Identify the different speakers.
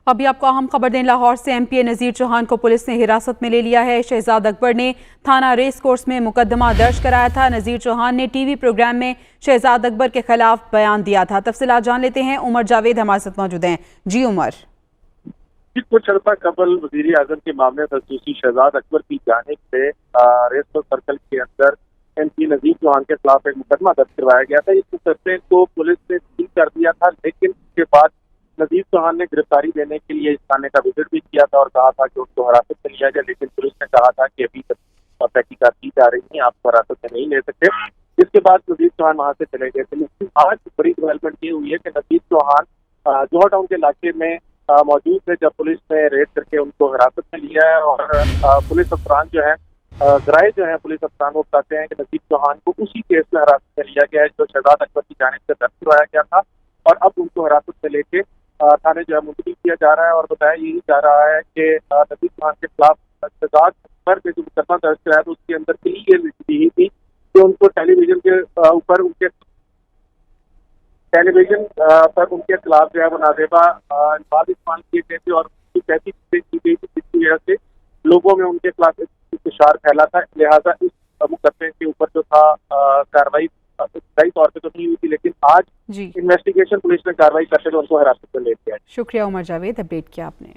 Speaker 1: अभी आपको अहम खबर दें, लाहौर से MP नज़ीर चौहान को पुलिस ने हिरासत में ले लिया है। शहजाद अकबर ने थाना रेस कोर्स में मुकदमा दर्ज कराया था। नज़ीर चौहान ने TV प्रोग्राम में शहजाद अकबर के खिलाफ बयान दिया था। तफसीलात जान लेते हैं, उमर जावेद हमारे साथ मौजूद हैं। जी उमर।
Speaker 2: कुछ अर्सा कबल वज़ीर आज़म के मामले खसूसी शहजाद अकबर की जानिब से रेस कोर्स सर्कल के अंदर MP नज़ीर चौहान के खिलाफ एक मुकदमा दर्ज करवाया गया था। इस मुकदमे को पुलिस ने सील कर दिया था, लेकिन उसके बाद नज़ीर चौहान ने गिरफ्तारी देने के लिए इस थाने का विजिट भी किया था और कहा था कि उनको हिरासत में लिया जाए, लेकिन पुलिस ने कहा था कि अभी तहकीकात की जा रही है, आपको हिरासत में नहीं ले सकते। इसके बाद नज़ीर चौहान वहाँ से चले गए थे। लेकिन आज बड़ी डेवलपमेंट ये हुई है कि नज़ीर चौहान जोहर टाउन के इलाके में मौजूद थे जब पुलिस ने रेड करके उनको हिरासत में लिया है। और पुलिस अफसरान जो है जराए जो है पुलिस अफसरान वो बताते हैं कि नज़ीर चौहान को उसी केस में हिरासत में लिया गया है जो शहजाद अकबर की जानिब से दर्ज करवाया गया था, और अब उनको हिरासत में लेके थाने जो है मुंतकिल किया जा रहा है। और बताया यही जा रहा है कि नज़ीर चौहान के खिलाफ शहजाद अकबर ने जो मुकदमा दर्ज कराया था उसके अंदर क्लीन दी थी कि उनको टेलीविजन के ऊपर उनके खिलाफ जो है वो नाजेबा अल्फाज इस्तेमाल किए गए थे और उनकी कैसी चीजें की गई थी जिसकी वजह से लोगों में उनके खिलाफ इंतशार फैला था। लिहाजा इस मुकदमे के ऊपर जो था कार्रवाई सही तौर पे तो नहीं हुई थी, लेकिन आज इन्वेस्टिगेशन पुलिस ने कार्रवाई करते हुए उनको हिरासत में ले लिया।
Speaker 1: शुक्रिया उमर जावेद, अपडेट किया आपने।